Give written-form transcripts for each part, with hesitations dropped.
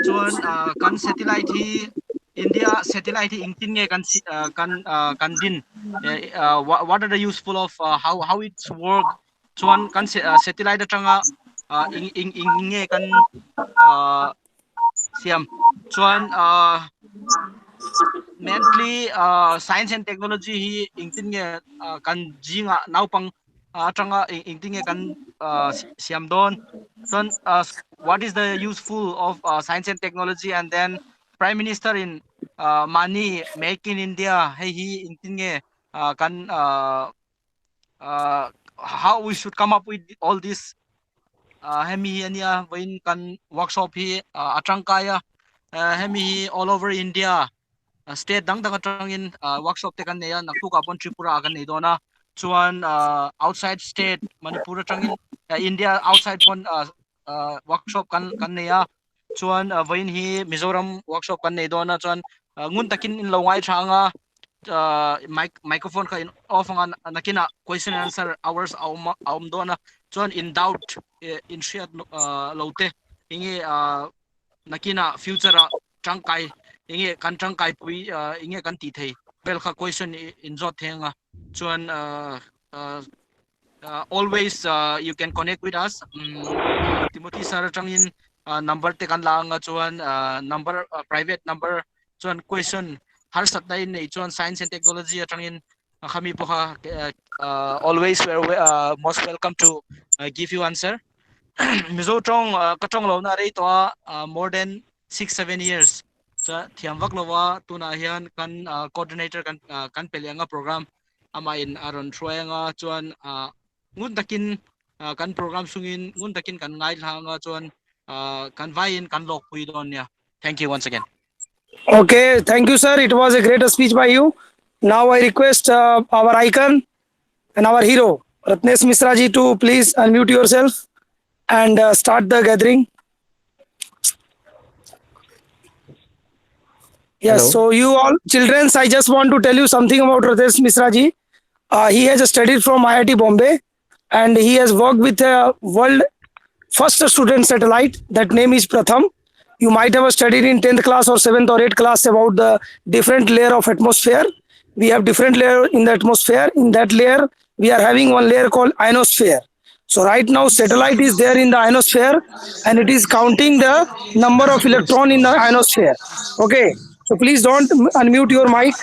chuan kan satellite hi India satellite hi ingtin nge kan din what are the useful of how it's work chuan kan satellite atanga ing nge kan uh, siam chuan mentally science and technology hi ingtin nge kan jinga naupang atanga ingtin nge kan siam don chuan what is the useful of science and technology, and then prime minister in money make in India hey he ingtin nge kan uh, how we should come up with all this hemi ania wain kan workshop hi atangkaya hemi hi all over India state dang dang atang in workshop te kan neya naktu ka pon Tripura kan nei dona chuan outside state Manipur atang in India outside pon workshop kan neya chuan vain hi Mizoram workshop kan nei dona chuan ngun takin in longai thanga microphone ka in off nga nakina question and answer hours aum dona chuan in doubt in share lote inge nakina future tangkai inge kan tangkai pui inge kan ti thei bel kha question in jot thenga chuan always you can connect with us Timothy sir tangin number te kan la nga chuan number private number chuan question har sat na in nei chuan science and technology atangin khami po kha always most welcome to give you answer mizo tong katong lo na rei to more than 6-7 years cha thiamwak lowa tuna hian kan coordinator kan pelenga program ama in aron throenga chuan ngun takin kan program sungin ngun takin kan ngai langa chuan kan vain kan lok pui don ya. Thank you once again. Okay, thank you, sir. It was a great speech by you. Now I request our icon and our hero, Ratnesh Misra ji, to please unmute yourself and start the gathering. Yes, Hello. so you all children, I just want to tell you something about Ratnesh Misra ji. He has studied from IIT Bombay and he has worked with a world first student satellite. That name is Pratham. You might have studied in 10th class or 7th or 8th class about the different layer of atmosphere. We have different layer in the atmosphere. In that layer, we are having one layer called ionosphere. So right now, satellite is there in the ionosphere and it is counting the number of electron in the ionosphere. Okay. So please don't unmute your mic.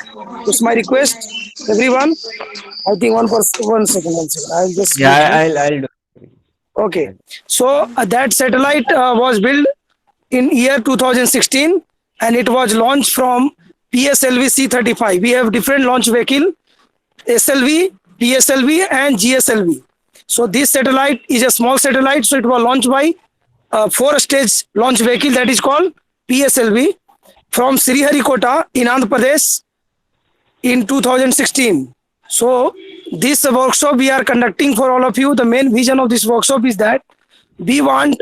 It's my request, everyone. I think 1%, 1 second, 1 second. I'll just Yeah, mute him. I'll do. Okay. So that satellite was built in year 2016 and it was launched from PSLV C-35. We have different launch vehicle, SLV, PSLV and GSLV. So this satellite is a small satellite. So it was launched by a 4-stage launch vehicle that is called PSLV from Sriharikota in Andhra Pradesh in 2016. So this workshop we are conducting for all of you. The main vision of this workshop is that we want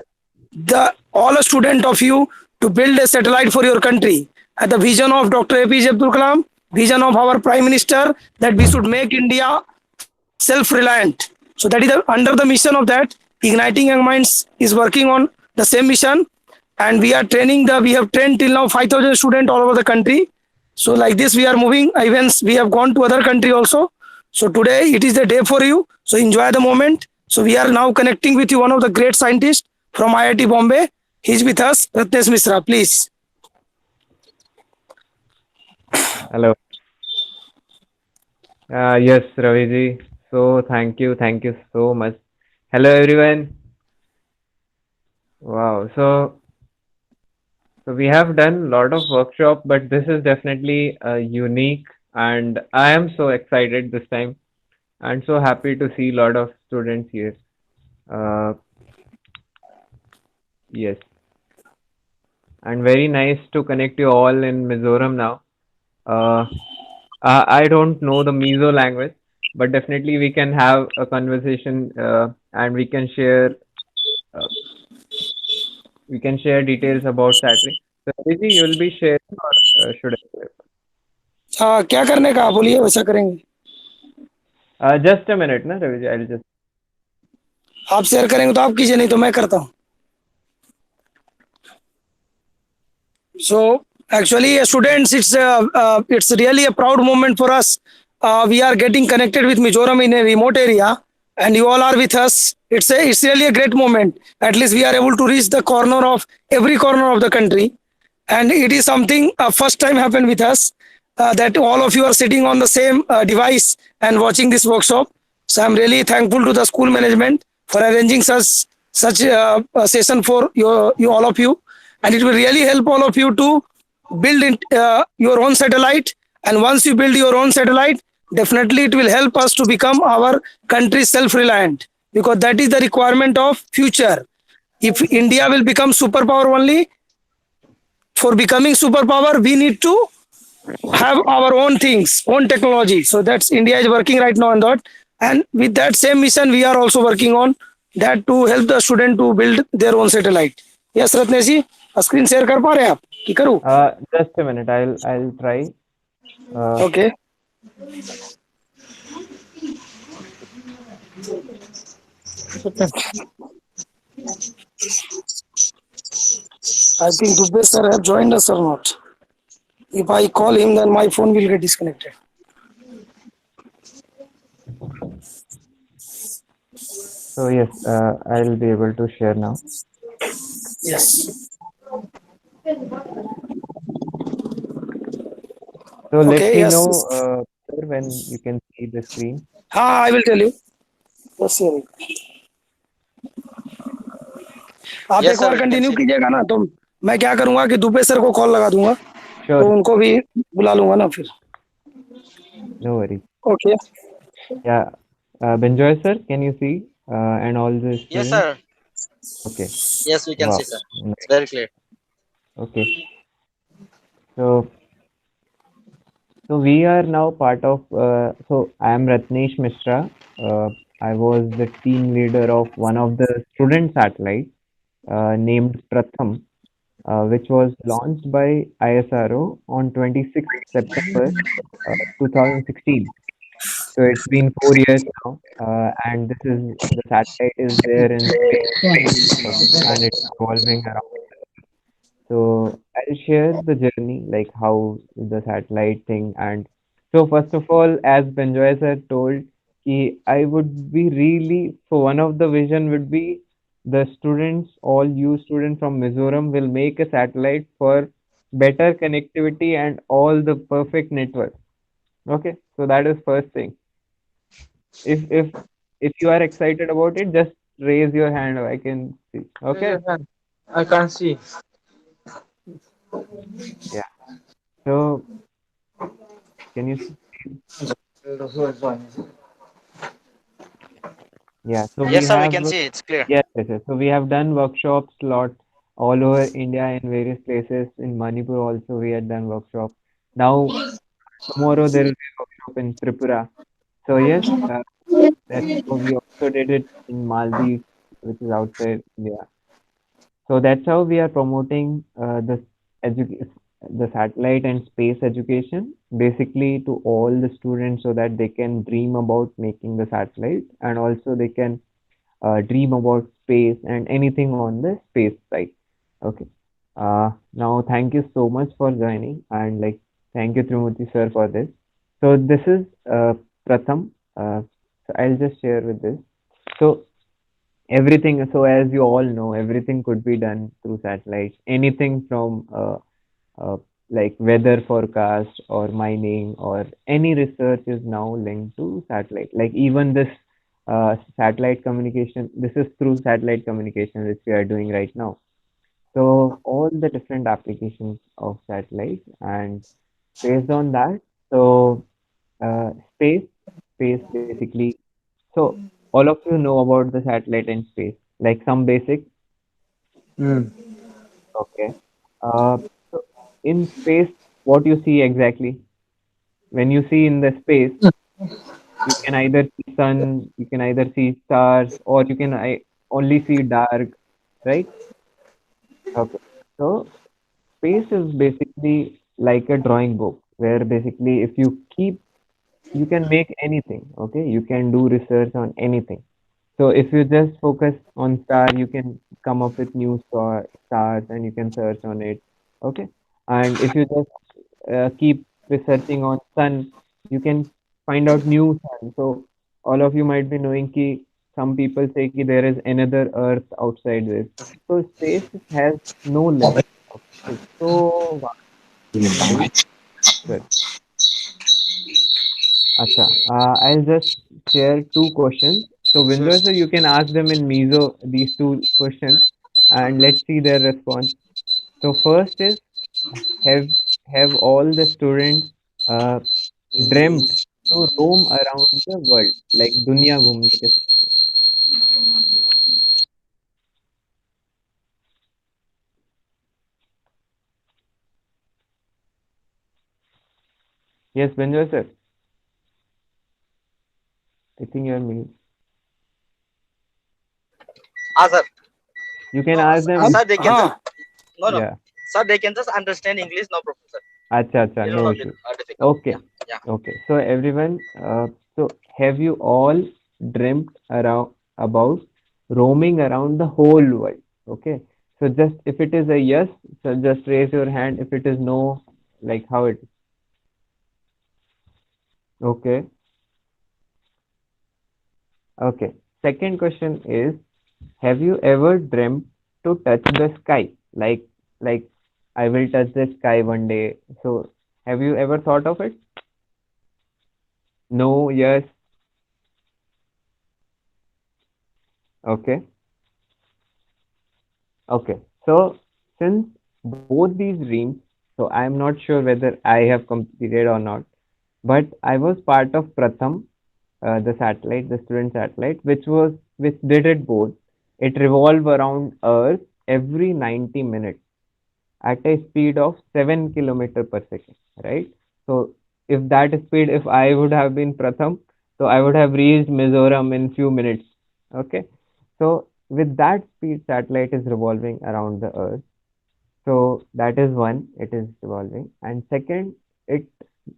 the all a student of you to build a satellite for your country. At the vision of Dr. APJ Abdul Kalam, vision of our Prime Minister that we should make India self-reliant. So that is under the mission of that. Igniting Young Minds is working on the same mission, and we have trained till now 5,000 students all over the country. So like this, we are moving events. We have gone to other country also. So today it is the day for you. So enjoy the moment. So we are now connecting with you one of the great scientists from IIT Bombay. He's with us, Ratnesh Misra. Please. Hello. Yes, Raviji. So thank you so much. Hello, everyone. Wow. So we have done a lot of workshop, but this is definitely unique, and I am so excited this time, and so happy to see a lot of students here. Uh, yes, and very nice to connect you all in Mizoram now. Uh, I don't know the Mizo language, but definitely we can have a conversation and uh, we can share details about Saturday. So, Raviji, you will be sharing, or should I share? क्या करने का बोलिए वैसा करेंगे. Just a minute, na Raviji. I'll just. आप share करेंगे तो आप कीजिए नहीं तो मैं करता हूँ. So actually, students, it's really a proud moment for us. We are getting connected with Mizoram in a remote area, and you all are with us. It's really a great moment. At least we are able to reach the corner of every corner of the country, and it is something first time happened with us, that all of you are sitting on the same device and watching this workshop. So I'm really thankful to the school management for arranging such a session for you all of you, and it will really help all of you to build your own satellite. And once you build your own satellite, definitely it will help us to become our country self-reliant, because that is the requirement of future. If India will become superpower only, for becoming superpower, we need to have our own things, own technology. So that's India is working right now on that. And with that same mission, we are also working on that to help the student to build their own satellite. Yes, Ratnesh ji, screen share कर पा रहे हैं आप कि करूँ? Just a minute. I'll try. Okay. I think Dubey sir have joined us or not. If I call him, then my phone will get disconnected. So yes, I'll be able to share now. Yes. So let Okay. me Yes. know, sir, when you can see the screen. हाँ, I will tell you. Yes, sir. आप Yes, एक sir, bar we can continue see. कीजिएगा ना, तो मैं क्या करूंगा कि दुबे सर को कॉल लगा दूंगा, तो Sure, उनको भी बुला लूंगा ना फिर. no worries. Okay. Yeah, Benjoy sir, can you see and all the Yes, students? sir. Okay. Yes, we can Wow. see, sir. It's Nice. very clear. Okay. So we are now part of. So I am Ratnesh Mishra. I was the team leader of one of the student satellites named Pratham, which was launched by ISRO on 26th September 2016. So it's been 4 years now, and this is the satellite is there in space, okay, and it's revolving around. So I'll share the journey, like how the satellite thing. And so first of all, as Benjoy sir told, I would be really, so one of the vision would be the students, all you students from Mizoram will make a satellite for better connectivity and all the perfect network. Okay, so that is first thing. If you are excited about it, just raise your hand. I can see. Okay, I can see. yeah. So can you see? Yeah, so we Yes, sir, we have, can see. It's clear. yes, yes, yes. So we have done workshops lot all over India in various places. In Manipur also we had done workshop. Now tomorrow there will be a workshop in Tripura. So yes, that so we also did it in Maldives, which is outside India. So that's how we are promoting the satellite and space education basically to all the students so that they can dream about making the satellite and also they can dream about space and anything on the space side. Okay. Now, thank you so much for joining and like thank you Trimurti sir for this. So this is Pratham. So I'll just share with this. So everything. So as you all know, everything could be done through satellites. Anything from uh, like weather forecast or mining or any research is now linked to satellite. Like even this satellite communication, this is through satellite communication which we are doing right now. So all the different applications of satellites and based on that, so uh, space, space basically. So all of you know about the satellite and space, like some basic. Mm. Okay. Uh, so in space, what you see exactly? When you see in the space, you can either see sun, you can either see stars, or you can only see dark, right? Okay. So space is basically like a drawing book where basically if you keep, you can make anything. Okay. You can do research on anything. So if you just focus on star, you can come up with new stars and you can search on it. Okay. And if you just keep researching on sun, you can find out new sun. So all of you might be knowing ki some people say ki there is another Earth outside this. So space has no limit. It's so vast, very well. Acha, I'll just share two questions. So Vindra sir, you can ask them in Mizo these two questions, and let's see their response. So first is, have have all the students uh, dreamt to roam around the world, like दुनिया घूमने के? Yes, Benjo sir. I think you're me. Sir. You can ask them. Sir, they can हाँ just, no, no. Yeah. Sir, they can just understand English, no problem, sir. Acha, It no will not be issue. difficult. Okay. Yeah. Okay. So everyone, so have you all dreamt around about roaming around the whole world? Okay. So just if it is a yes, so just raise your hand. If it is no, like how it is. Okay. Okay. Second question is, have you ever dreamt to touch the sky? Like I will touch the sky one day. So have you ever thought of it? No, yes. Okay. Okay. So since both these dreams, so I'm not sure whether I have completed or not, but I was part of Pratham, the satellite, the student satellite, which did it both. It revolved around Earth every 90 minutes at a speed of 7 kilometer per second, right? So if that speed, if I would have been Pratham, so I would have reached Mizoram in few minutes. Okay. So with that speed, satellite is revolving around the Earth. So that is one, it is revolving. And second, it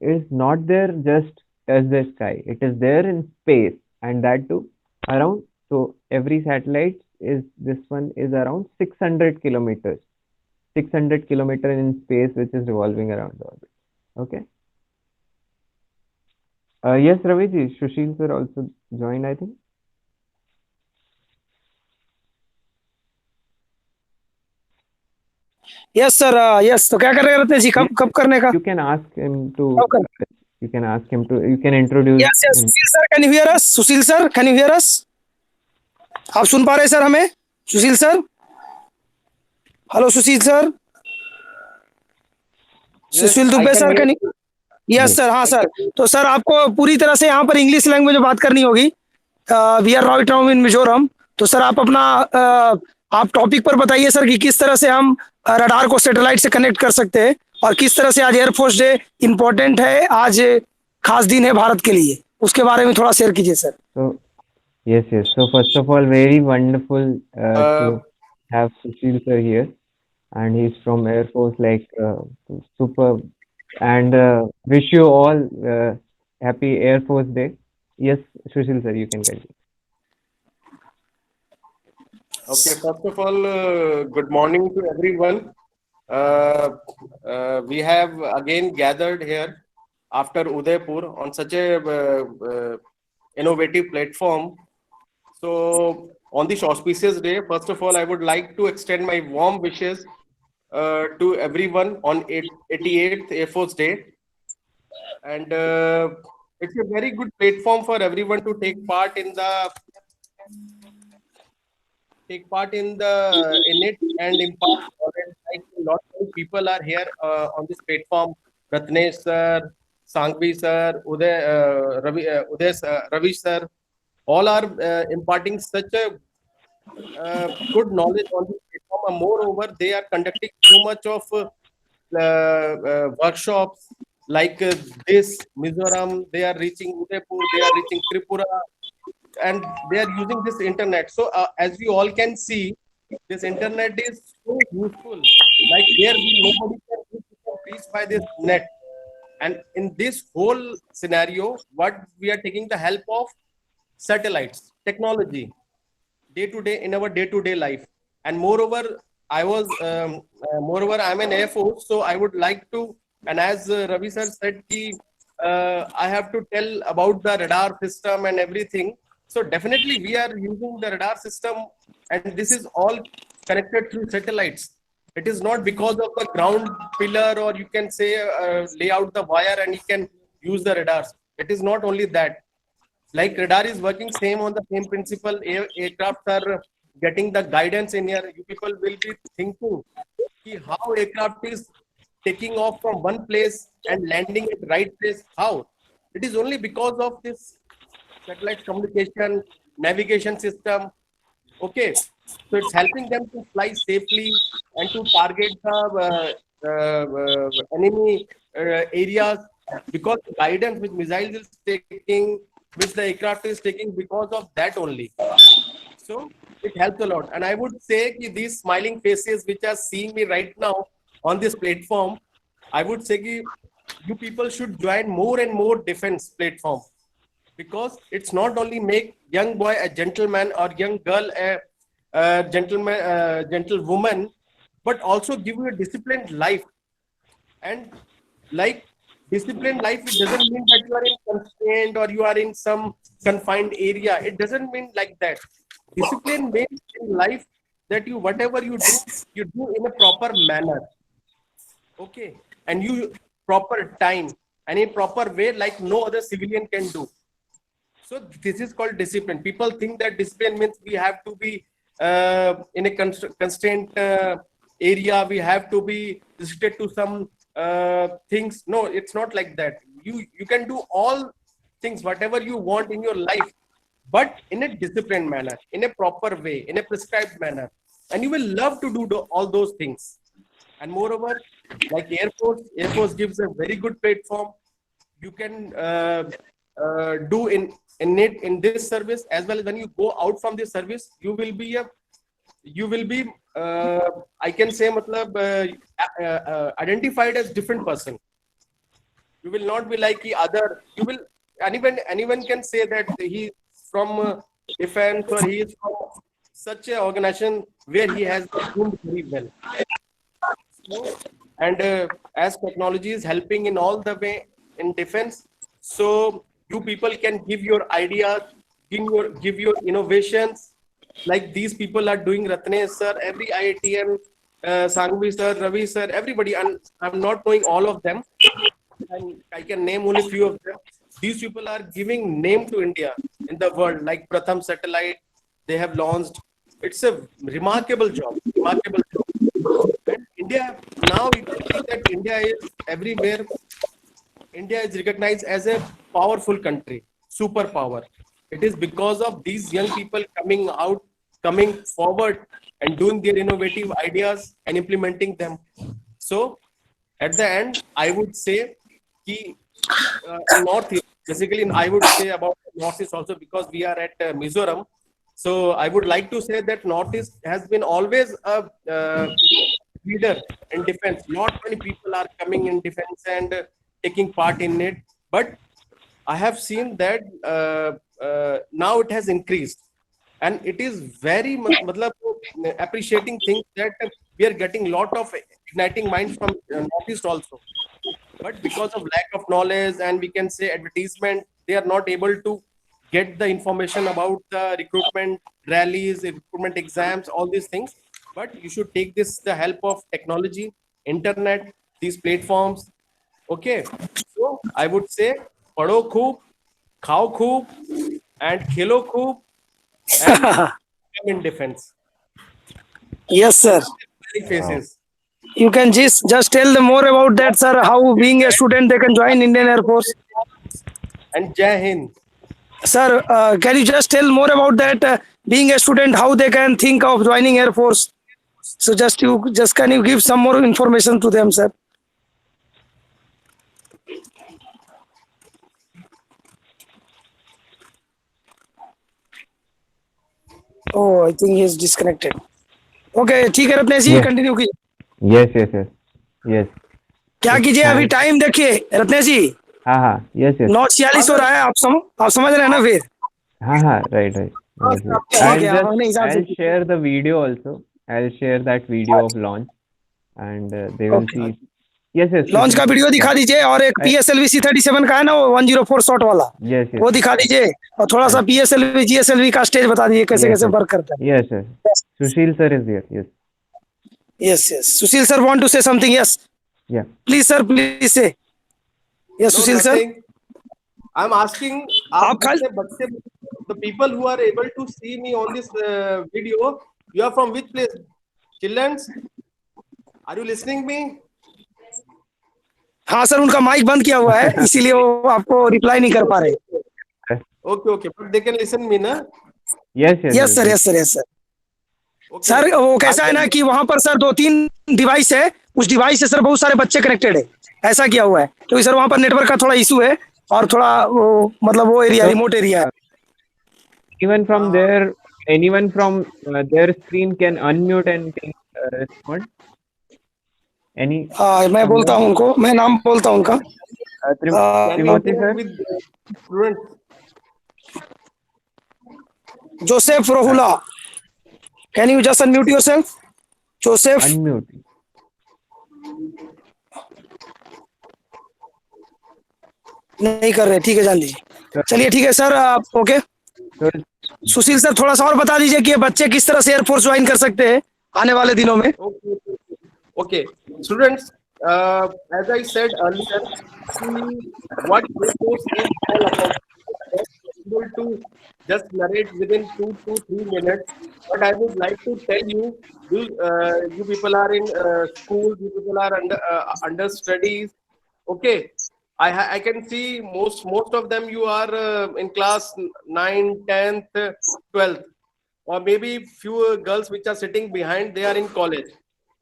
is not there just as the sky. It is there in space, and that too around. So every satellite is, this one is around 600 kilometers. 600 kilometer in space, which is revolving around the orbit. Okay. Yes, Raviji, Sushil sir also joined, I think. Yes sir yes तो क्या कर रहे हैं रत्नेश जी कब कब करने का You can ask him to. कब कर You can ask him to. You can introduce yes yes him. Sushil sir can you hear us Sushil sir can you hear us आप सुन पा रहे हैं सर हमें Sushil sir hello Sushil sir Sushil Dubey sir can yes sir हाँ sir तो सर आपको पूरी तरह से यहाँ पर इंग्लिश लैंग्वेज में बात करनी होगी we are right now in Mizoram तो सर आप अपना आप टॉपिक पर बताइए सर कि किस तरह से हम रडार को सैटेलाइट से कनेक्ट कर सकते हैं और किस तरह से आज एयरफोर्स डे इम्पोर्टेंट है आज खास दिन है भारत के लिए उसके बारे में थोड़ा शेयर कीजिए sir So, yes. So first of all, very wonderful to have Sushil sir here, and he's from Air Force, like super, and wish you all happy Air Force Day. Yes, Sushil sir, you can continue. Okay, first of all, good morning to everyone. We have again gathered here after Udaipur on such a innovative platform. So, on this auspicious day, first of all, I would like to extend my warm wishes to everyone on 88th Air Force Day. And it's a very good platform for everyone to take part in it and impart knowledge. Like a lot of people are here on this platform. Ratnesh sir, Sangvi sir, Ravi sir, all are imparting such a good knowledge on this platform. And moreover, they are conducting so much of workshops like this Mizoram. They are reaching Udaipur. They are reaching Tripura, and they are using this internet. So as we all can see, this internet is so useful. Like here, nobody can reach by this net. And in this whole scenario, what we are taking the help of satellites, technology, day to day in our day to day life. And moreover, I was, moreover, I'm an Air Force, so I would like to, and as Ravi sir said, I have to tell about the radar system and everything. So definitely we are using the radar system, and this is all connected through satellites. It is not because of the ground pillar, or you can say lay out the wire and you can use the radars. It is not only that. Like radar is working same on the same principle. Aircraft are getting the guidance in here. You people will be thinking ki how aircraft is taking off from one place and landing at right place. How? It is only because of this satellite communication, navigation system. Okay, so it's helping them to fly safely and to target the enemy areas, because the guidance which missiles is taking, which the aircraft is taking, because of that only. So it helps a lot. And I would say ki these smiling faces which are seeing me right now on this platform, I would say ki you people should join more and more defense platform, because it's not only make young boy a gentleman or young girl a gentleman, gentlewoman, but also give you a disciplined life. And like disciplined life, it doesn't mean that you are in constraint or you are in some confined area. It doesn't mean like that. Discipline means in life that you whatever you do in a proper manner. Okay, and you proper time and in proper way, like no other civilian can do. So this is called discipline. People think that discipline means we have to be in a constraint area. We have to be restricted to some things. No, it's not like that. You can do all things, whatever you want in your life, but in a disciplined manner, in a proper way, in a prescribed manner, and you will love to do all those things. And moreover, like Air Force gives a very good platform. You can do in this service, as well as when you go out from this service, you will be I can say matlab, identified as different person. You will not be like the other. You will anyone can say that he from defense, or he is from such a organization where he has performed very well. So, and as technology is helping in all the way in defense, so you people can give your ideas, give your innovations, like these people are doing. Ratnesh sir, every IITM, Sangvi sir, Ravi sir, everybody, and I'm not knowing all of them, and I can name only few of them. These people are giving name to India in the world, like Pratham satellite they have launched. It's a remarkable job, remarkable job. And India, now you can see that India is everywhere. India is recognized as a powerful country, superpower. It is because of these young people coming out, coming forward, and doing their innovative ideas and implementing them. So, at the end, I would say, ki, Northeast, basically, I would say about Northeast also, because we are at Mizoram. So, I would like to say that Northeast has been always a leader in defense. Not many people are coming in defense and taking part in it, but I have seen that now it has increased, and it is very matlab, appreciating things that we are getting lot of igniting minds from Northeast also. But because of lack of knowledge and we can say advertisement, they are not able to get the information about the recruitment rallies, recruitment exams, all these things. But you should take this the help of technology, internet, these platforms. Okay, so I would say पढ़ो खूब, खाओ खूब, and खेलो खूब, and come in defense. Yes, sir. Many faces. You can just tell them more about that, sir. How being a student they can join Indian Air Force. And Jai Hind. Sir, can you just tell more about that? Being a student, how they can think of joining Air Force? So just can you give some more information to them, sir? Oh, I think he is disconnected. Okay, ठीक है रत्नेश जी, Yes. Continue कीजिए. Yes. क्या कीजिए, अभी time देखिए रत्नेश जी, हाँ, yes. 9:46 हो रहा है. आप समझ रहे हैं ना फिर? हाँ, right. Yes. ठीक है, नहीं, I'll share the video also. I'll share that video of launch, and they will Okay. see. Yes, yes. Launch का Sushil, वीडियो दिखा दीजिए, और एक I- PSLV C37 का है ना, वो 104 शॉट वाला, yes, yes, वो दिखा दीजिए, और थोड़ा सा PSLV GSLV का स्टेज बता दीजिए कैसे yes, कैसे yes, वर्क करता है. yes, yes. Sushil sir is here. Yes, Yes, yes. Sushil sir want to say something? Yes. yeah. Please sir, please say. Yes, No, Sushil sir. nothing. I'm asking आप खाली जितने बच्चे, the people who are able to see me on this video, you are from which place? Childrens, are you listening me? हाँ sir, उनका mic बंद किया हुआ है, इसीलिए वो आपको रिप्लाई नहीं कर पा रहे. Okay, okay, but they can listen me, na? Yes, yes, yes sir, yes sir, yes sir. Okay. Sir वो कैसा है ना कि वहां पर सर 2-3 डिवाइस है, उस डिवाइस से सर बहुत सारे बच्चे कनेक्टेड है, ऐसा किया हुआ है, क्योंकि सर वहां पर नेटवर्क का थोड़ा इशू है, और थोड़ा वो मतलब वो एरिया, रिमोट एरिया है. Even from there, anyone from their screen can unmute and can respond. Any हाँ, मैं बोलता हूँ उनको, मैं नाम बोलता हूँ उनका. Can we Timothy interact sir? with students? Joseph रोहुला, can you just unmute yourself? Joseph. Unmute. नहीं कर रहे, ठीक है, जान दीजिए. चलिए ठीक है सर, आप ओके. So, सुशील सर थोड़ा सा और बता दीजिए कि ये बच्चे किस तरह से एयरफोर्स ज्वाइन कर सकते हैं आने वाले दिनों में. Okay, students, as I said earlier, what this course is all about, able to just narrate within 2 to 3 minutes. But I would like to tell you, you people are in school, you people are under studies. Okay, I can see most of them you are in class 9, 10th, 12th, or maybe few girls which are sitting behind, they are in college.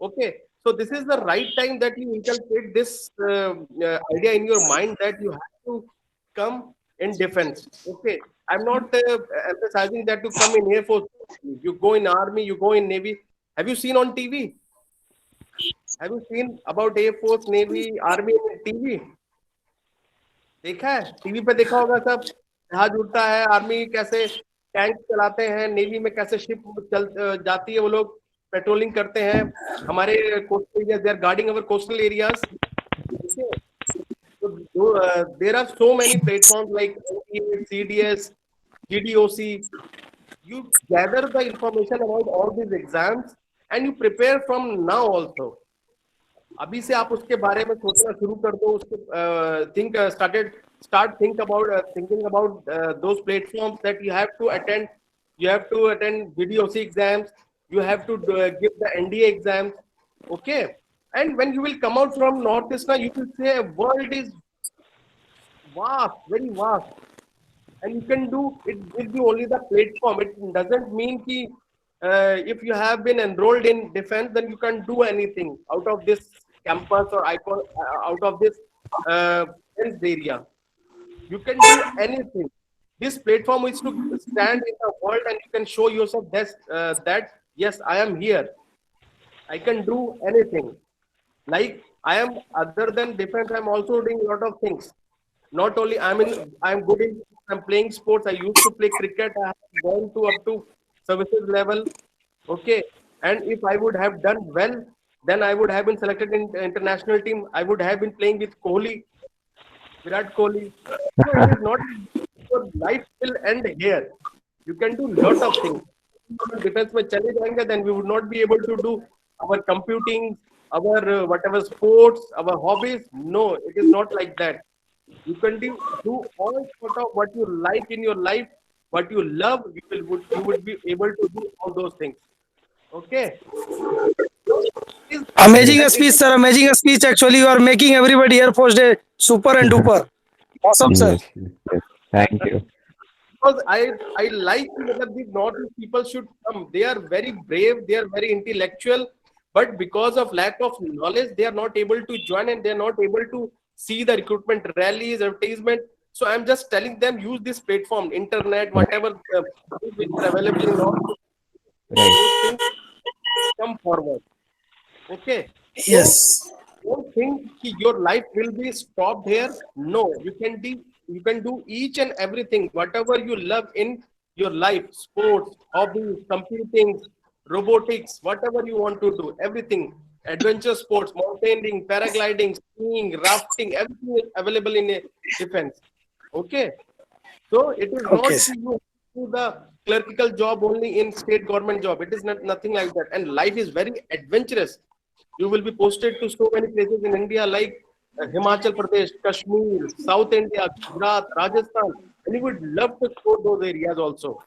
Okay, so this is the right time that you inculcate this idea in your mind that you have to come in defense. Okay, I'm not emphasizing that to come in Air Force. You go in Army, you go in Navy. Have you seen on TV? Have you seen about Air Force, Navy, Army on TV? देखा है, TV पे देखा होगा सब, जहाज उड़ता है, army कैसे टैंक चलाते हैं, नेवी में कैसे शिप चल जाती है, वो लोग पेट्रोलिंग करते हैं हमारे coastal areas, they are guarding our coastal areas. There are so many platforms like CDS, GDOC. You gather the information about all these exams and you prepare from now also. अभी से आप उसके बारे में सोचना शुरू कर दो, उसके thinking about those platforms that you have to attend. You have to attend GDOC exams, you have to give the NDA exams. Okay, and when you will come out from Northeast, you will say world is vast, very vast, and you can do it with the only the platform. It doesn't mean ki if you have been enrolled in defense, then you can do anything out of this campus or out of this defense area. You can do anything. This platform is to stand in the world and you can show yourself that yes, I am here. I can do anything. Like I am, other than defense, I'm also doing a lot of things. Not only I'm good in, I'm playing sports. I used to play cricket. I have gone to up to services level. Okay, and if I would have done well, then I would have been selected in the international team. I would have been playing with Kohli, Virat Kohli. So it is not, your life will end here. You can do lot of things. Defense में चले जाएंगे, then we would not be able to do our computing, our whatever sports, our hobbies. No, it is not like that. You can do all sort of what you like in your life, what you love. You would be able to do all those things. Okay. Amazing speech, sir. Amazing speech. Actually, you are making everybody Air Force Day super and duper. Awesome, sir. Yes, yes. Thank you. Because I like that the Northeast people should come. They are very brave. They are very intellectual. But because of lack of knowledge, they are not able to join and they are not able to see the recruitment rallies, advertisement. So I'm just telling them, use this platform, internet, whatever which is available in Northeast. Right. Come forward. Okay. Yes. So, don't think your life will be stopped here. No, you can do each and everything, whatever you love in your life, sports, hobbies, computing, robotics, whatever you want to do, everything, adventure sports, mountaineering, paragliding, skiing, rafting, everything is available in a defense. Okay. So it is not Okay. you do the clerical job only in state government job. It is not nothing like that. And life is very adventurous. You will be posted to so many places in India like Himachal Pradesh, Kashmir, South India, Gujarat, Rajasthan, and you would love to explore those areas also.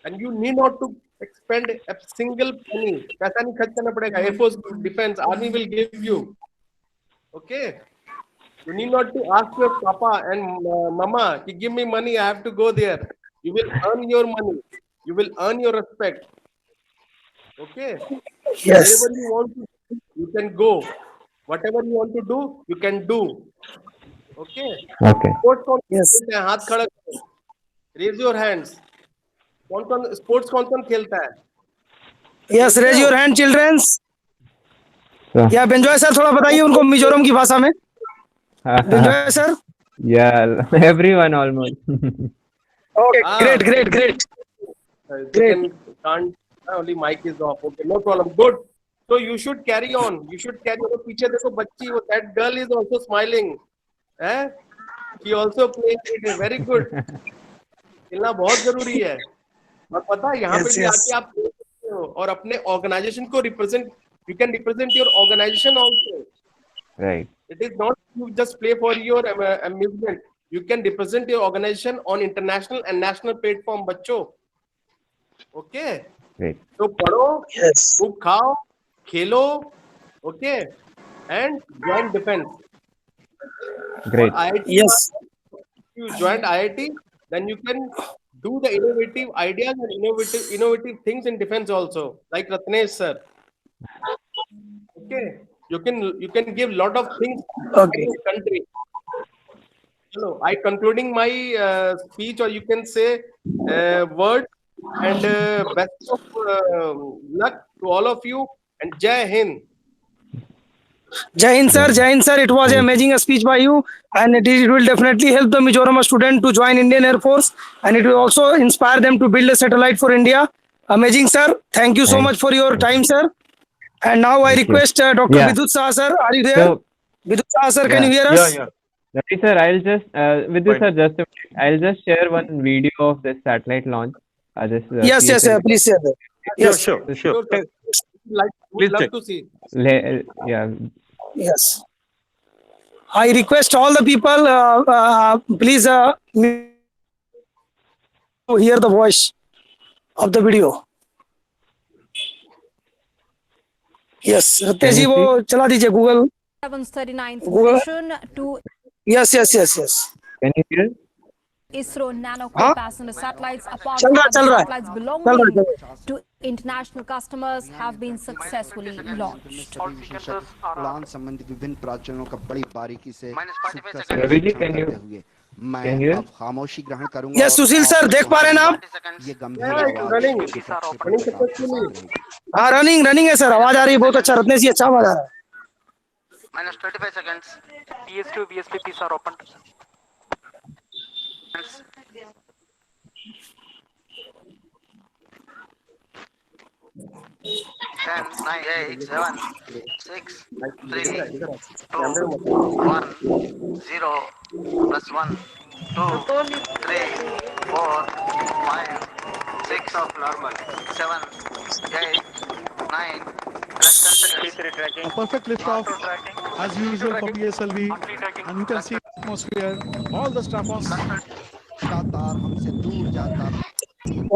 And you need not to expend a single penny. पैसा नहीं खर्च करना पड़ेगा. Air Force, Defense, Army will give you. Okay. You need not to ask your papa and mama to give me money. I have to go there. You will earn your money. You will earn your respect. Okay. Yes. Wherever you want to, you can go. Whatever you want to do, you can do. Okay. Okay. Sports कौन Yes. खेलते हैं? हाथ खड़ा करो. Raise your hands. कौन sports कौन खेलता है? Yes, raise your hand, children. So, या बेंजॉय सर थोड़ा बताइए उनको मिजोरम की भाषा में. बेंजॉय sir. yeah, everyone almost. Okay, Ah. great. Great. Can't, only mic is off. Okay, no problem. Good. So you should carry on. You should carry on. पीछे देखो बच्ची, that girl is also smiling. Eh? She also playing it. Very good. खेलना बहुत जरूरी है. और पता है यहाँ पे Yes, भी yes. आके आप खेल सकते हो और अपने organization को represent. You can represent your organization also. Right. It is not you just play for your amusement. You can represent your organization on international and national platform, बच्चों. Okay. Great. So पढ़ो, Yes. खूब खाओ, खेलो, okay, and join defense. Great. IIT, Yes. you join IIT, then you can do the innovative ideas and innovative things in defense also, like Ratnesh sir. Okay, you can give lot of things Okay. to the country. Hello, I concluding my speech, or you can say words, and best of luck to all of you, and Jai Hind. Jai Hind sir, Jai Hind sir. It was an amazing speech by you, and it will definitely help the Mizoram student to join Indian Air Force, and it will also inspire them to build a satellite for India. Amazing sir. Thank you so Thank much for your time, sir. And now I Thank you. request Dr. Yeah. Vidut Saha sir. Are you there? So, Vidut Saha sir, can you hear Yeah, us? yeah. Ravi sir, I'll just with this Fine. sir, just a minute. I'll just share one video of this satellite launch. This Yes, yes, sir. PSLV. Please share that. Yes. Sure. Sure, sir. Please Would love check. to see. Yeah. Yes. I request all the people, please to hear the voice of the video. Yes, Ratnesh ji, Can you वो चला दीजिए Google. 739th Google. mission to Yes. Can you hear? ISRO nano Huh? passenger satellites. Apart चल from रहा, the चल रहा है. satellites चल belonging रहा है. to international customers have been successfully launched. उड़ान संबंधी विभिन्न प्राचीनों का बड़ी बारीकी से Ravi ji, can you hear? मैं अब खामोशी ग्रहण करूंगा. Yes, सुशील सर, देख पा रहे हैं ना आप? ये गंभीर Yeah, it's आवाज running. विपक्ष के Running पक्षपात के successfully. साथ रहेगी. हाँ, रनिंग है सर. आवाज आ रही है बहुत अच्छा. रत्नेश जी, अच्छा आवाज आ रहा है. Minus 25 seconds. PS2, VSP Ps are open. 10, 9, 8, 7, 6, 3, 2, 1, 0, plus 1, 2, 3, 4, 5, 6 of normal, 7, 8, 9, A perfect liftoff as usual for PSLV, and you can see the atmosphere, all the strap-ons. लगातार हमसे दूर जाता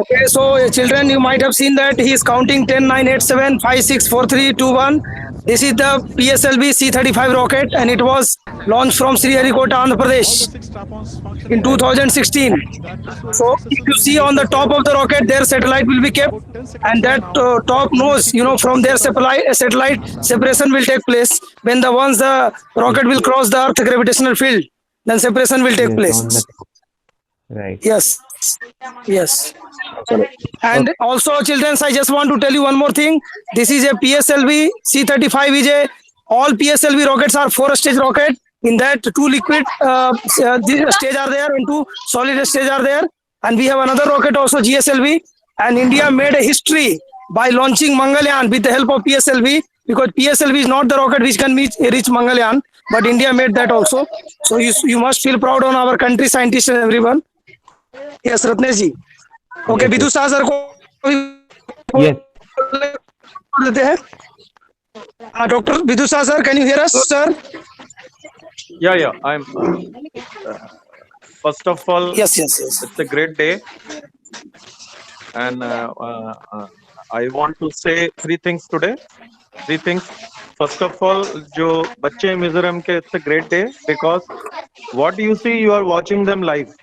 Okay, so children, you might have seen that he is counting 10, 9, 8, 7, 5, 6, 4, 3, 2, 1. This is the PSLV C-35 rocket, and it was launched from Sriharikota, Andhra All the Pradesh 6 strap-ons functioning in 2016. That is what So if you see on the top of the rocket, their satellite will be kept, and that top nose, from their satellite separation will take place when the rocket will cross the Earth gravitational field. Then separation will take Yes, place. on the- Right. Yes. And also, children, I just want to tell you one more thing. This is a PSLV C-35 is a all PSLV rockets are 4-stage rocket. In that, 2 liquid stage are there and 2 solid stage are there. And we have another rocket also GSLV. And India made a history by launching Mangalyaan with the help of PSLV, because PSLV is not the rocket which can reach Mangalyaan, but India made that also. So you must feel proud on our country scientists and everyone. Yes, Ratnesh ji. Okay, Yes, Vidhu yes. Shah sir को Yes. देते हैं. Dr. Vidhu Shah sir, can you hear us, sir? Yeah, I'm. First of all, Yes. it's a great day, and I want to say three things today. Three things. First of all, जो बच्चे मिजोरम के, it's a great day because what you see, you are watching them live.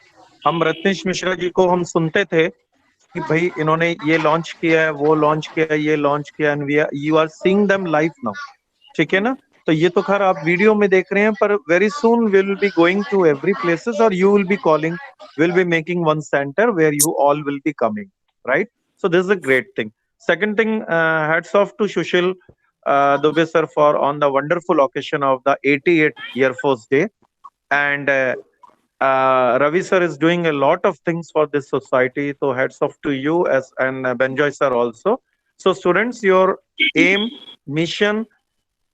हम रत्नेश मिश्रा जी को हम सुनते थे कि भाई इन्होंने ये लॉन्च किया है, वो लॉन्च किया है, ये लॉन्च किया है, and you are seeing them live now. ठीक है ना? तो ये तो खैर आप वीडियो में देख रहे हैं, पर very soon will be going to every places और you will be calling, will be making one centre where you all will be coming, right? So this is a great thing. Second thing, hats off to Sushil Dubey sir for on the wonderful occasion of the 88th Air Force Day, and Ravi sir is doing a lot of things for this society. So hats off to you as and Benjoy sir also. So students, your aim, mission,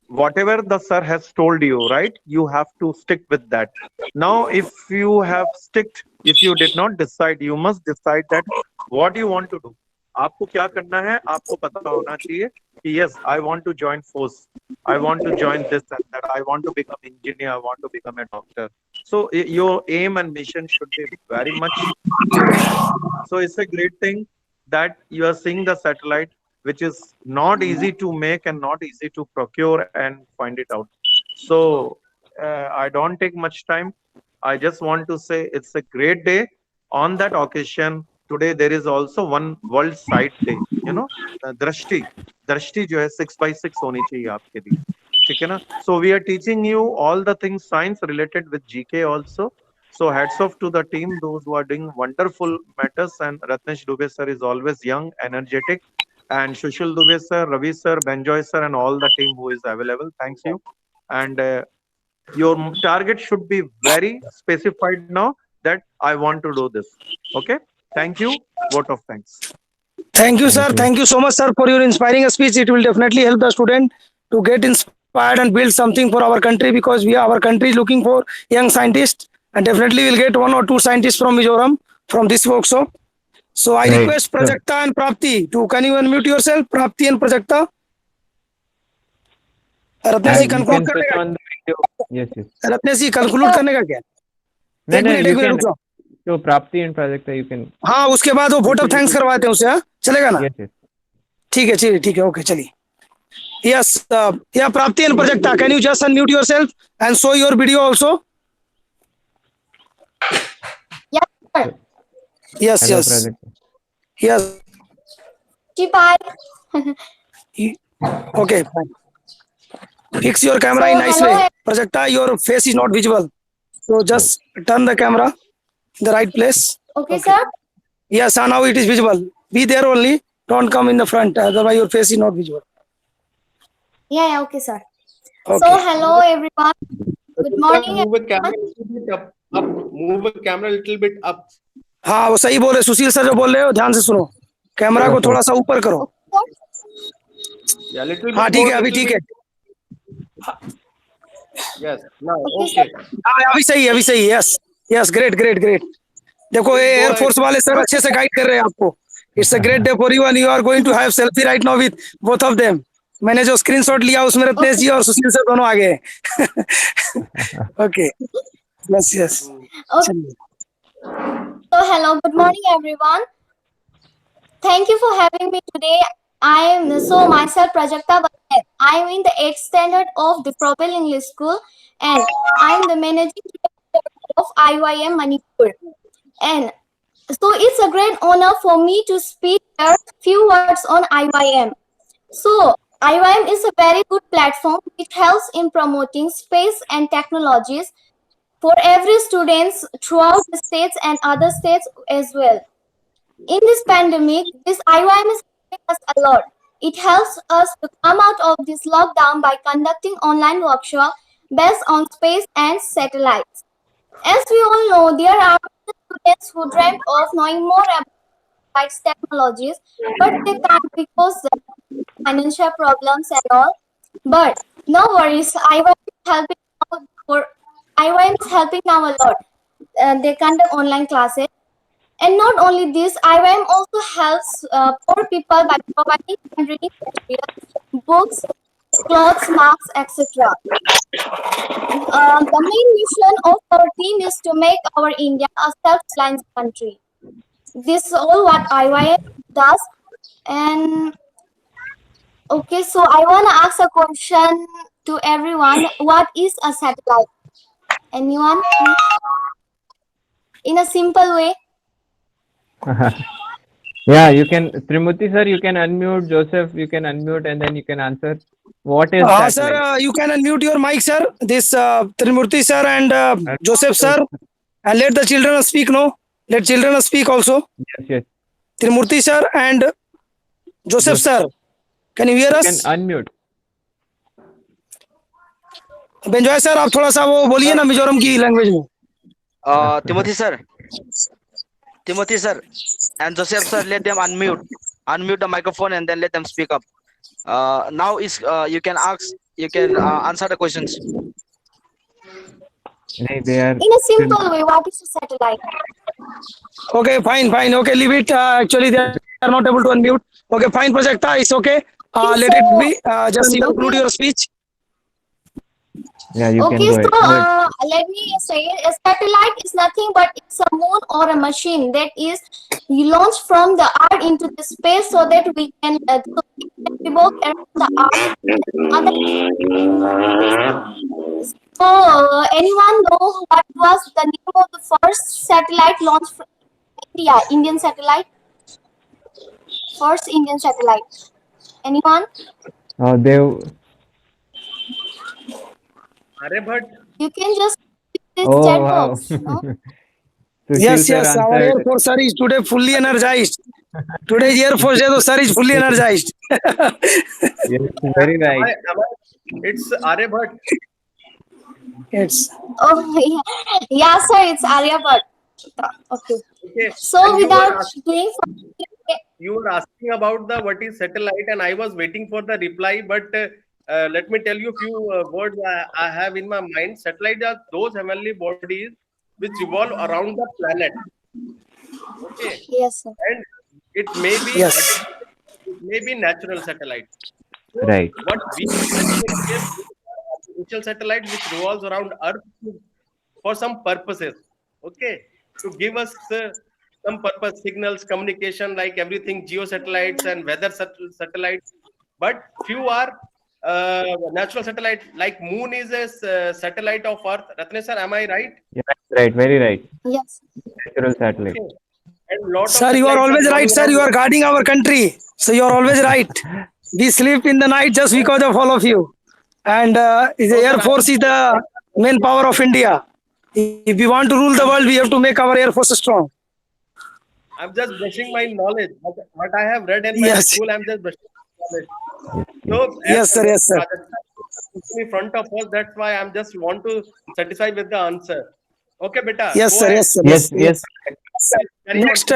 whatever the sir has told you, right, you have to stick with that. Now if you have sticked, if you did not decide, you must decide that what you want to do. आपको क्या करना है, आपको पता होना चाहिए कि yes, I want to join force, I want to join this and that, I want to become engineer, I want to become a doctor. So your aim and mission should be very much. So it's a great thing that you are seeing the satellite, which is not easy to make and not easy to procure and find it out. So I don't take much time. I just want to say it's a great day. On that occasion, today there is also one World Sight Day. You know, Drashti जो है 6x6 होनी चाहिए आपके लिए, ठीक है ना? So we are teaching you all the things science related with GK also. So hats off to the team, those who are doing wonderful matters, and Ratnesh Dubey sir is always young, energetic, and Sushil Dubey sir, Ravi sir, Benjoy sir, and all the team who is available. Thanks you. And your target should be very specified now that I want to do this. Okay. Thank you. Vote of thanks. Thank you, sir. Thank you so much, sir, for your inspiring speech. It will definitely help the student to get inspired and build something for our country, because our country is looking for young scientists, and definitely we'll get 1 or 2 scientists from Mizoram from this workshop. So I request Prajakta and Prapti to, can you unmute yourself, Prapti and Prajakta? Ratnesh ji conclude करने का. Yes. Ratnesh ji conclude करने का क्या? एक minute रुक जाओ. So Prapti and Prajakta, you can. हाँ, उसके बाद वो वोट ऑफ थैंक्स करवाते हैं उसे. हाँ, चलेगा ना? Yes. ठीक है, ओके, चलिए. Yes, yeah, Prapti and Prajakta, can you just unmute yourself and show your video also? Yes. Hello, Prajakta. Yes. Bye. Okay, fine. Fix your camera in nice way. Prajakta, your face is not visible. So just turn the camera in the right place. Okay, sir. Yes, now it is visible. Be there only. Don't come in the front. Otherwise, your face is not visible. Yeah, okay, sir. Okay. So, hello everyone. Good morning. Move the camera a little bit up. Move the camera a little bit up. हाँ, वो सही बोल रहे. सुशील sir जो बोल रहे हो, ध्यान से सुनो. कैमरा को थोड़ा सा ऊपर करो. Yeah, little bit. हाँ, ठीक है, अभी ठीक है. Yes. Now, okay. हाँ, अभी सही. Yes, great. देखो, ये एयरफोर्स वाले सर अच्छे से गाइड कर रहे हैं आपको. It's a great day for you, and you are going to have selfie right now with both of them. मैंने जो स्क्रीनशॉट लिया उसमें रत्नेश जी और सुशील सर दोनों आ गए. Okay. Yes. Okay. So, hello, good morning everyone. Thank you for having me today. I am myself Prajakta Banet. I am in the 8th standard of the Propel English School, and I am the managing director of IYM Manipur. And so it's a great honor for me to speak a few words on IYM. So IYM is a very good platform which helps in promoting space and technologies for every students throughout the states and other states as well. In this pandemic, this IYM is helping us a lot. It helps us to come out of this lockdown by conducting online workshops based on space and satellites. As we all know, there are students who dreamt of knowing more about satellites technologies, but they can't because of financial problems and all. But no worries, IYM is helping now for IYM is helping now a lot. They conduct online classes. And not only this, IYM also helps poor people by providing and reading materials, books, clothes, masks, etc. The main mission of our team is to make our India a self-reliant country. This is all what IYM does. And okay, so I want to ask a question to everyone. What is a satellite? Anyone, please? In a simple way. Yeah, you can, Trimurti sir, you can unmute. Joseph, you can unmute and then you can answer. What is satellite? Sir, you can unmute your mic, sir. This Trimurti sir and Joseph sir, and let the children speak. No, let children speak also. Yes, yes. Trimurti sir and Joseph sir, can you hear You us? can unmute. Benjoy sir आप थोड़ा सा वो बोलिए ना मिजोरम की language में. Timothy sir and Joseph sir, let them unmute the microphone and then let them speak up. Now is you can answer the questions. They are In a simple way, what is a satellite? Okay, fine. Okay, leave it. Actually, they are not able to unmute. Okay, fine, Prajakta, it's okay. Let it be. Just you conclude your speech. Yeah, you can Okay, go ahead. so let me say a satellite is nothing but it's a moon or a machine that is launched from the Earth into the space so that we can revolve around the Earth. So anyone know what was the name of the first satellite launched from India? Indian satellite? First Indian satellite. Anyone? They Aryabhat. You can just this Oh, chat wow. box. No? Yes, Sushil sir yes. Our answered. Air Force sir is today fully energized. Today's Air Force Day, so sir is fully energized. Yes, very right. It's Aryabhat. It's Oh yeah, sir. It's Aryabhat. Okay. Okay. So And without doing you were asking about the what is satellite, and I was waiting for the reply. But let me tell you a few words I have in my mind. Satellites are those heavenly bodies which revolve around the planet. Okay, yes, sir. and it may be yes. it may be natural satellite. So Right. what we have artificial satellite which revolves around Earth for some purposes. Okay, to give us some purpose, signals, communication, like everything, geo satellites and weather satellites. But few are natural satellite. Like Moon is a satellite of Earth. Ratnesh sir, am I right? Yeah, right. Very right. Yes. Natural satellite. Okay. And lot of Sir, you are satellites always right, revolving sir. around You are guarding our country. So you are always right. We sleep in the night just because of all of you. And the Air Force is the main power of India. If we want to rule the world, we have to make our Air Force strong. I'm just brushing my knowledge. What I have read in my Yes. school, I'm just brushing my knowledge. So, Yes, sir. Yes, sir. in front of us, that's why I'm just want to satisfy with the answer. Okay, beta. Yes, go sir. ahead. Yes, sir. Yes, yes. Carry on. Next,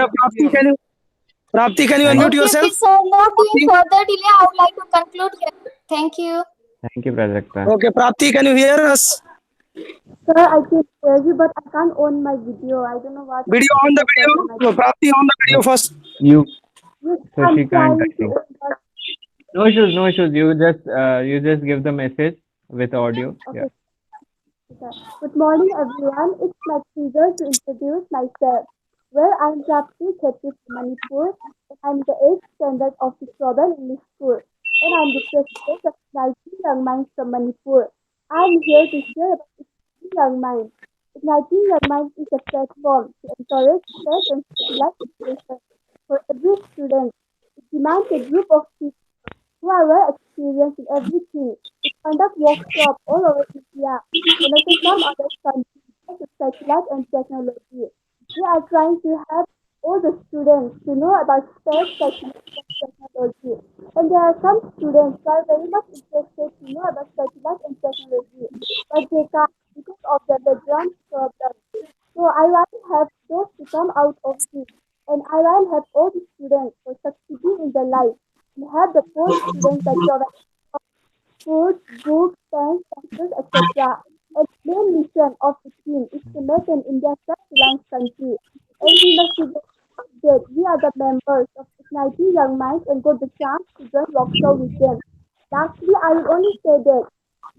Prapti, can you unmute Okay, yourself? so not doing further delay, I would like to conclude here. Thank you. Thank you, Prajakta. Okay, Prapti, can you hear us? Sir, I can hear you, but I can't on my video. I don't know what. Video on the video. Prapti on the video first. You, Yes, so I'm she can't, trying I to think. on the- No issues, no issues. You just give the message with audio. Yeah. Okay. Good morning, everyone. It's my pleasure to introduce myself. Well, I'm Prapti Khetri from Manipur, and I'm the 8th standard of the Global English School, and I'm the president of Igniting Young Minds from Manipur. I'm here to share about Igniting Young Minds. Igniting Young Minds is a platform to encourage faith and civilized education for every student. It demands a group of people who are well experienced in everything. We conduct workshops all over India and also some other countries to satellite and technology. We are trying to help all the students to know about space, satellite, and technology. And there are some students who are very much interested to know about satellite and technology, but they can't because of their background problems. So I want to help those to come out of this. And I will help all the students for succeeding in their life and help the poor students by providing food, books, pens, pencils, etc. And the main mission of the team is to make an India self-reliant country. And we must remember that we are the members of Igniting Young Minds and got the chance to join workshop with them. Lastly, I will only say that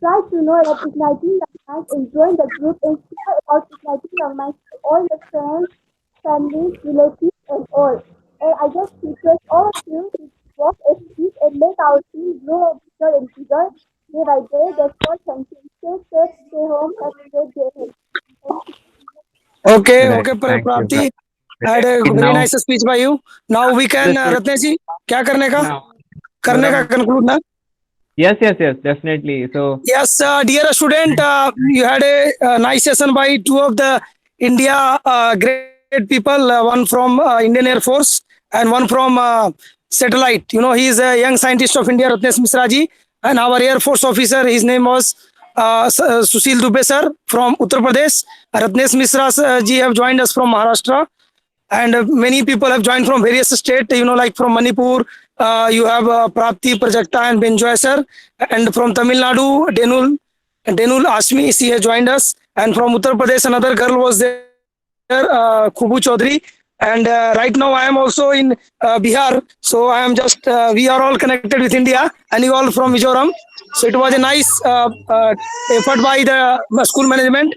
try to know about Igniting Young Minds and join the group and share about Igniting Young Minds to all your friends, families, relatives, and all. And I just request all of you to work as a team and make our team grow bigger and bigger day by day. That's all. Thank you. Stay safe, stay home, have a great day ahead. Okay, Right. okay, Thank you, Prapti. Prapti. Had a very Now, nice speech by you. Now we can, Just- Ratnesh ji, क्या करने का? now, करने का conclude ना? yes, definitely. So, Yes, dear student, you had a nice session by two of the India great people, one from Indian Air Force and one from satellite. You know, he is a young scientist of India, Ratnesh Misra ji, and our Air Force officer, his name was Sushil Dubey sir from Uttar Pradesh. Ratnesh Misra ji have joined us from Maharashtra, and many people have joined from various states, you know, like from Manipur, you have Prapti, Prajakta and Benjoy sir, and from Tamil Nadu, Denul Ashmi, she has joined us, and from Uttar Pradesh, another girl was there, Khubu Chaudhary, and right now I am also in Bihar, so I am just, we are all connected with India, and you all from Mizoram, so it was a nice effort by the school management.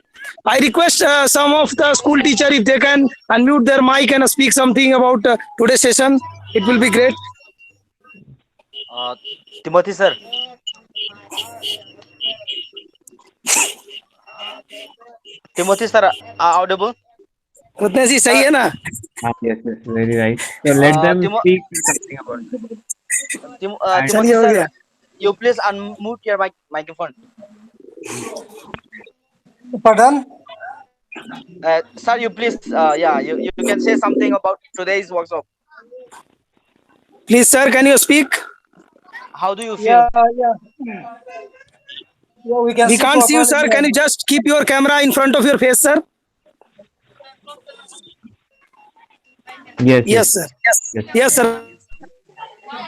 I request some of the school teacher if they can unmute their mic and speak something about today's session. It will be great. Timothy sir. Timothy sir, audible? Ratnesh ji, सही है ना? yes, very right. So let them speak something about it. Timothy चलिए हो sir, गया. you please unmute your microphone. Pardon? Sir, you please, you can say something about today's workshop. Please, sir, can you speak? How do you feel? We can't see you, sir. Can you just keep your camera in front of your face, sir? Yes, sir. Yes, sir.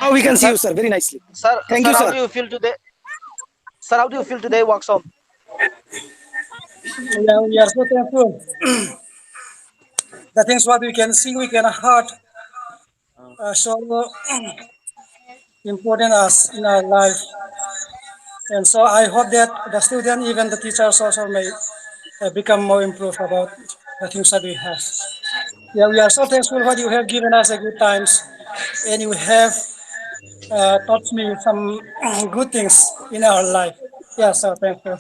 Now we can see you, sir, very nicely. Sir, Thank sir, you, how sir. do you feel today? Sir, how do you feel today workshop? We are so thankful. The things what we can see, we can heard, so important us in our life. And so I hope that the student, even the teachers also may become more improved about the things that we have. Yeah, we are so thankful what you have given us a good times, and you have taught me some good things in our life. Yeah, sir, thank you.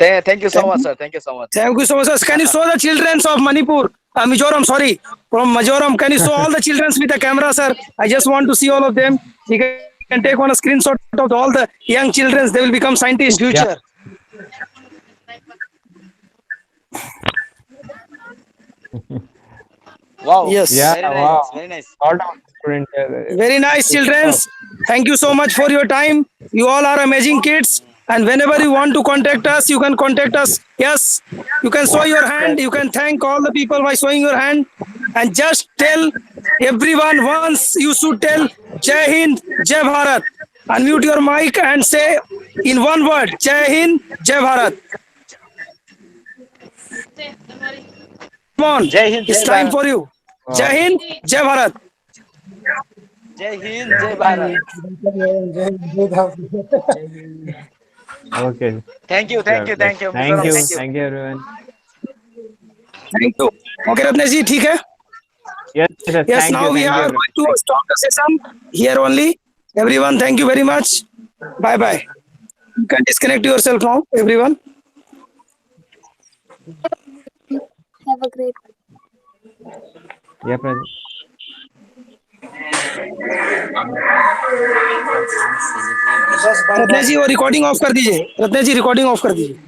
Thank you so much, sir. Thank you so much. Thank you so much, sir. Can you show the children of Manipur, Mizoram, sorry, from Mizoram, can you show all the children with the camera, sir? I just want to see all of them. You can take one a screenshot of all the young children. They will become scientists in future. Wow. Yes. Yeah, Very wow. nice. Very nice. All of students. Very nice, children. Thank you so much for your time. You all are amazing kids. And whenever you want to contact us, you can contact us. Yes, you can show your hand. You can thank all the people by showing your hand. And just tell everyone once you should tell Jai Hind, Jai Bharat. Unmute your mic and say in one word, Jai Hind, Jai Bharat. Come on, Jai Hind, it's Jai time Bharat. for you. Jai Hind, Jai Bharat. Jai Hind, Jai Bharat. Okay. Thank you, thank you, thank you. Thank you. Thank you. Thank you, everyone. Thank you. Okay, Ratnesh ji, ठीक है? Yes, Yes, thank now you. we Thank you, are everyone. going to stop the session here only. Everyone, thank you very much. Bye bye. You can disconnect yourself now, everyone. Have a great Yeah, Pradeep. Ratnesh जी वो recording of कर दीजिए रत्नेश जी recording of कर दीजिए